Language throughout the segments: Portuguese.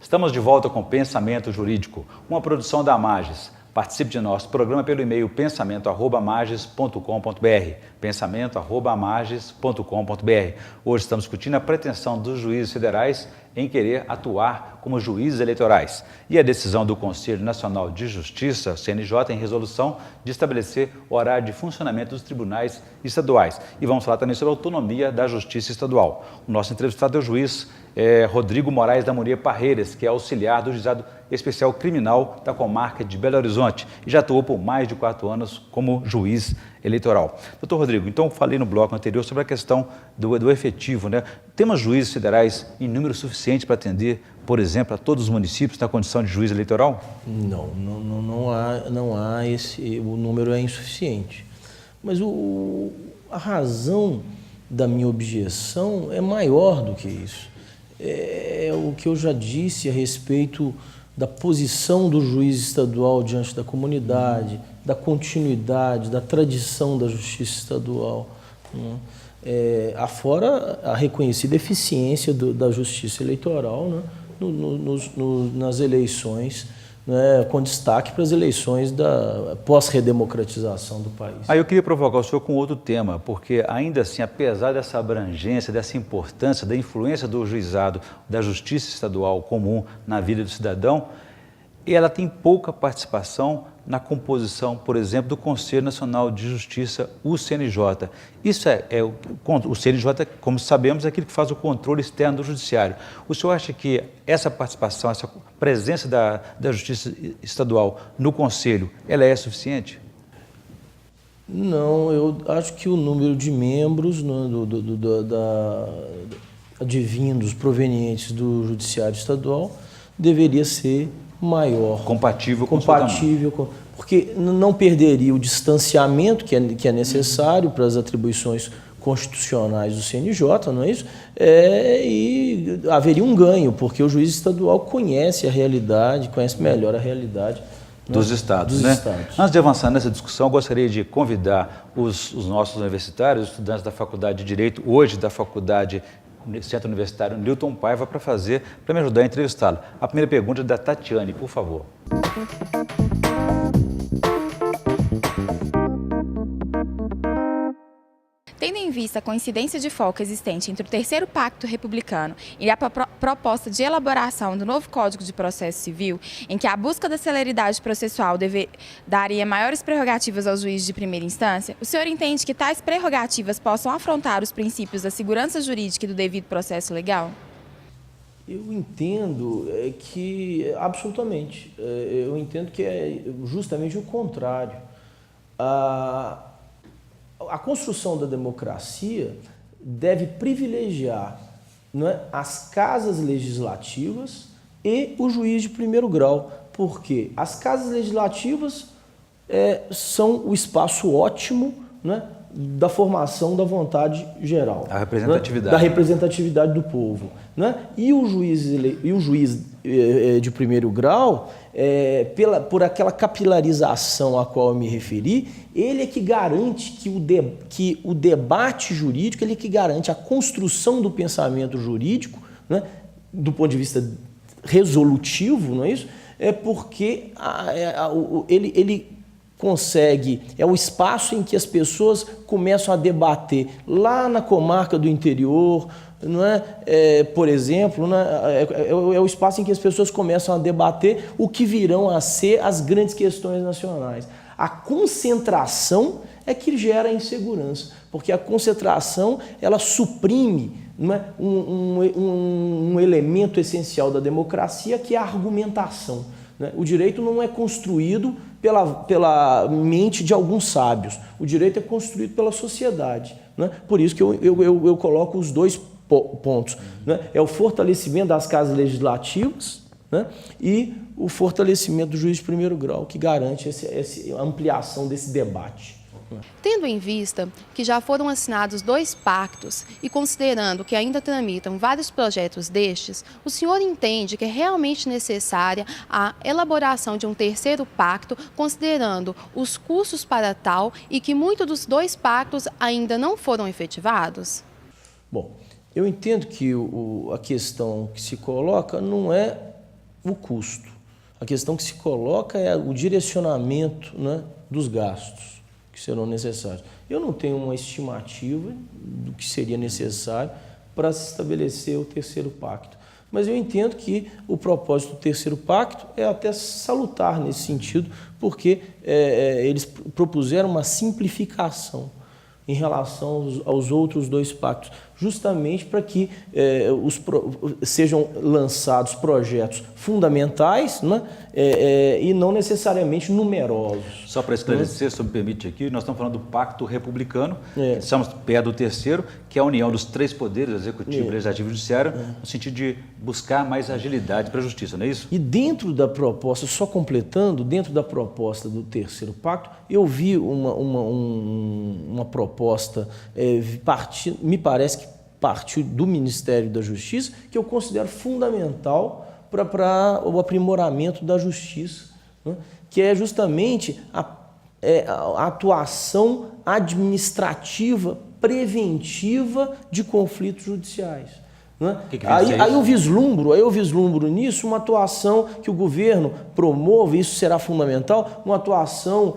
Estamos de volta com Pensamento Jurídico, uma produção da Mages. Participe de nosso programa pelo e-mail pensamento@mages.com.br, pensamento@mages.com.br. Hoje estamos discutindo a pretensão dos juízes federais em querer atuar como juízes eleitorais e a decisão do Conselho Nacional de Justiça, CNJ, em resolução de estabelecer o horário de funcionamento dos tribunais estaduais. E vamos falar também sobre a autonomia da Justiça Estadual. O nosso entrevistado é o juiz Rodrigo Moraes da Moreira Parreiras, que é auxiliar do Juizado Especial Criminal da Comarca de Belo Horizonte e já atuou por mais de 4 anos como juiz eleitoral. Doutor Rodrigo, então falei no bloco anterior sobre a questão do efetivo, né? Temos juízes federais em número suficiente para atender, por exemplo, a todos os municípios na condição de juiz eleitoral? Não há o número é insuficiente. Mas a razão da minha objeção é maior do que isso. É o que eu já disse a respeito da posição do juiz estadual diante da comunidade, da continuidade, da tradição da justiça estadual, né? Afora a reconhecida eficiência da justiça eleitoral, né? Nas eleições, né? Com destaque para as eleições da pós-redemocratização do país. Aí eu queria provocar o senhor com outro tema, porque ainda assim, apesar dessa abrangência, dessa importância, da influência do juizado, da justiça estadual comum na vida do cidadão, ela tem pouca participação na composição, por exemplo, do Conselho Nacional de Justiça, o CNJ. Isso o CNJ, como sabemos, é aquele que faz o controle externo do judiciário. O senhor acha que essa participação, essa presença da Justiça Estadual no Conselho, ela é suficiente? Não, eu acho que o número de membros, né, advindos, provenientes do Judiciário Estadual, deveria ser maior. Compatível com porque não perderia o distanciamento que é necessário para as atribuições constitucionais do CNJ, não é isso? E haveria um ganho, porque o juiz estadual conhece a realidade, conhece melhor a realidade dos estados, né? Antes de avançar nessa discussão, eu gostaria de convidar os nossos universitários, os estudantes da Faculdade de Direito, hoje da Faculdade Centro Universitário Newton Paiva, para me ajudar a entrevistá-lo. A primeira pergunta é da Tatiane, por favor. Tendo em vista a coincidência de foco existente entre o terceiro pacto republicano e a proposta de elaboração do novo Código de Processo Civil, em que a busca da celeridade processual daria maiores prerrogativas aos juízes de primeira instância, o senhor entende que tais prerrogativas possam afrontar os princípios da segurança jurídica e do devido processo legal? Eu entendo que, absolutamente, eu entendo que é justamente o contrário. A construção da democracia deve privilegiar, não é, as casas legislativas e o juiz de primeiro grau, porque as casas legislativas são o espaço ótimo, né, da formação da vontade geral. A representatividade. Né, da representatividade do povo. Né? E o juiz de primeiro grau, por aquela capilarização a qual eu me referi, ele é que garante que o debate jurídico, ele é que garante a construção do pensamento jurídico, né, do ponto de vista resolutivo, não é isso? Porque ele consegue, é o espaço em que as pessoas começam a debater. Lá na comarca do interior, não é? Por exemplo, não é o espaço em que as pessoas começam a debater o que virão a ser as grandes questões nacionais. A concentração é que gera insegurança, porque a concentração ela suprime, não é, um elemento essencial da democracia, que é a argumentação. Né? O direito não é construído pela mente de alguns sábios, o direito é construído pela sociedade. Né? Por isso que eu coloco os dois pontos. Né? É o fortalecimento das casas legislativas, né? E o fortalecimento do juiz de primeiro grau, que garante essa ampliação desse debate. Tendo em vista que já foram assinados 2 pactos e considerando que ainda tramitam vários projetos destes, o senhor entende que é realmente necessária a elaboração de um 3º pacto, considerando os custos para tal e que muitos dos 2 pactos ainda não foram efetivados? Bom, eu entendo que a questão que se coloca não é o custo. A questão que se coloca é o direcionamento, né, dos gastos que serão necessários. Eu não tenho uma estimativa do que seria necessário para se estabelecer o 3º pacto, mas eu entendo que o propósito do 3º pacto é até salutar nesse sentido, porque eles propuseram uma simplificação em relação aos outros 2 pactos, justamente para que sejam lançados projetos fundamentais, né, e não necessariamente numerosos. Só para esclarecer, se me permite aqui, nós estamos falando do Pacto Republicano, estamos perto do 3º, que é a união dos 3 poderes, executivo, legislativo e judiciário, no sentido de buscar mais agilidade para a justiça, não é isso? E dentro da proposta, só completando, dentro da proposta do 3º pacto, eu vi uma proposta, me parece que partiu do Ministério da Justiça, que eu considero fundamental para o aprimoramento da justiça, né? Que é justamente a atuação administrativa preventiva de conflitos judiciais. Né? Aí eu vislumbro nisso uma atuação que o governo promove, isso será fundamental, uma atuação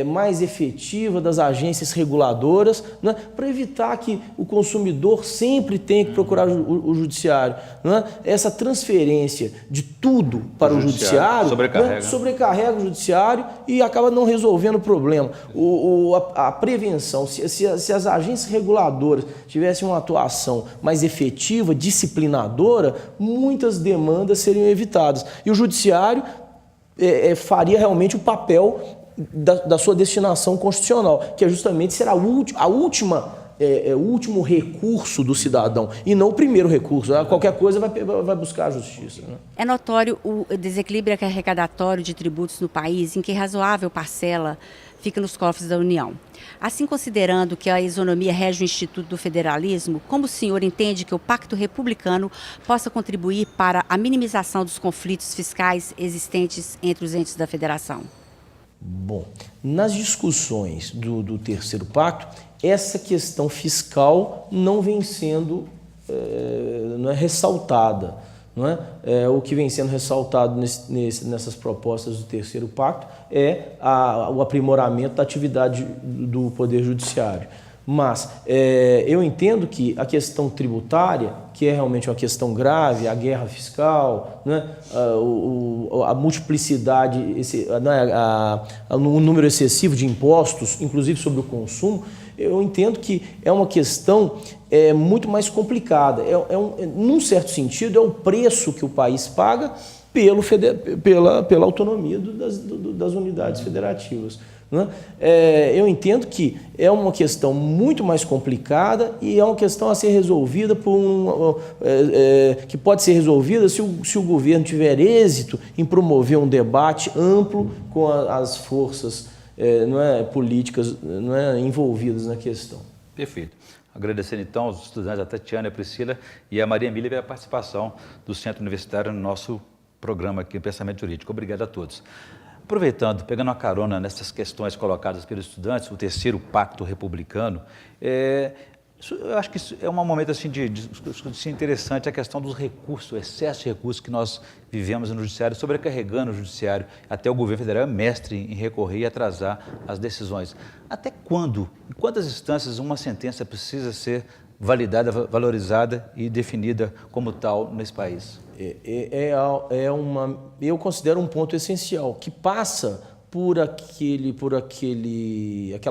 mais efetiva das agências reguladoras, né, para evitar que o consumidor sempre tenha que procurar o judiciário. Né? Essa transferência de tudo para o judiciário sobrecarrega o judiciário e acaba não resolvendo o problema. A prevenção, se as agências reguladoras tivessem uma atuação mais efetiva, disciplinadora, muitas demandas seriam evitadas. E o judiciário faria realmente o papel da sua destinação constitucional, que é justamente ser o último recurso do cidadão, e não o primeiro recurso. Qualquer coisa vai buscar a justiça. Né? É notório o desequilíbrio arrecadatório de tributos no país, em que razoável parcela fica nos cofres da União. Assim, considerando que a isonomia rege o Instituto do Federalismo, como o senhor entende que o Pacto Republicano possa contribuir para a minimização dos conflitos fiscais existentes entre os entes da Federação? Bom, nas discussões do 3º pacto, essa questão fiscal não vem sendo ressaltada. Não é? O que vem sendo ressaltado nessas propostas do 3º pacto é o aprimoramento da atividade do Poder Judiciário. Mas eu entendo que a questão tributária, que é realmente uma questão grave, a guerra fiscal, né, a multiplicidade, o número excessivo de impostos, inclusive sobre o consumo, eu entendo que é uma questão muito mais complicada. Num certo sentido, é o preço que o país paga pela autonomia das unidades federativas. Né? Eu entendo que é uma questão muito mais complicada e é uma questão a ser resolvida que pode ser resolvida se o governo tiver êxito em promover um debate amplo com as forças políticas envolvidas na questão. Perfeito. Agradecendo então aos estudantes, a Tatiana, a Priscila e a Maria Emília pela participação do Centro Universitário no nosso programa aqui, Pensamento Jurídico. Obrigado a todos. Aproveitando, pegando uma carona nessas questões colocadas pelos estudantes, o 3º Pacto Republicano, eu acho que isso é um momento assim, de discutir interessante a questão dos recursos, o excesso de recursos que nós vivemos no judiciário, sobrecarregando o judiciário. Até o governo federal é mestre em recorrer e atrasar as decisões. Até quando, em quantas instâncias uma sentença precisa ser validada, valorizada e definida como tal nesse país? Eu considero um ponto essencial, que passa por aquela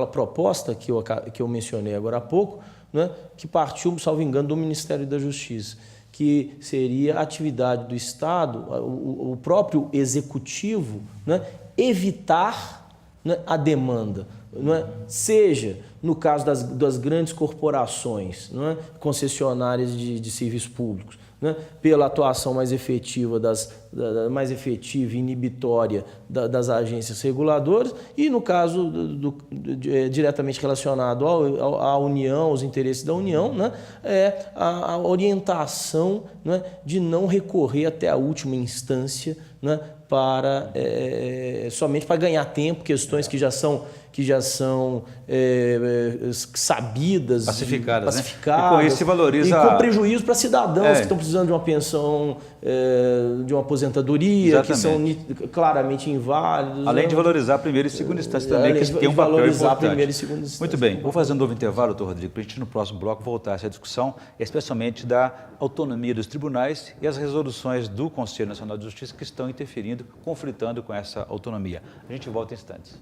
proposta que eu mencionei agora há pouco, né, que partiu, salvo engano, do Ministério da Justiça, que seria a atividade do Estado, o próprio Executivo, né, evitar, né, a demanda, não é? Seja no caso das grandes corporações, não é? Concessionárias de serviços públicos, né, pela atuação mais efetiva, mais efetiva e inibitória das agências reguladoras e, no caso diretamente relacionado à União, aos interesses da União, né, a orientação, né, de não recorrer até a última instância, né, somente para ganhar tempo, questões que já são sabidas, pacificadas, né? E com isso se valoriza... E com prejuízo para cidadãos que estão precisando de uma pensão, de uma aposentadoria, exatamente, que são claramente inválidos. Além de valorizar a primeira e segunda instância também, que tem um papel importante. Muito bem, vou fazer um novo intervalo, doutor Rodrigo, para a gente no próximo bloco voltar a essa discussão, especialmente da autonomia dos tribunais e as resoluções do Conselho Nacional de Justiça que estão interferindo, conflitando com essa autonomia. A gente volta em instantes.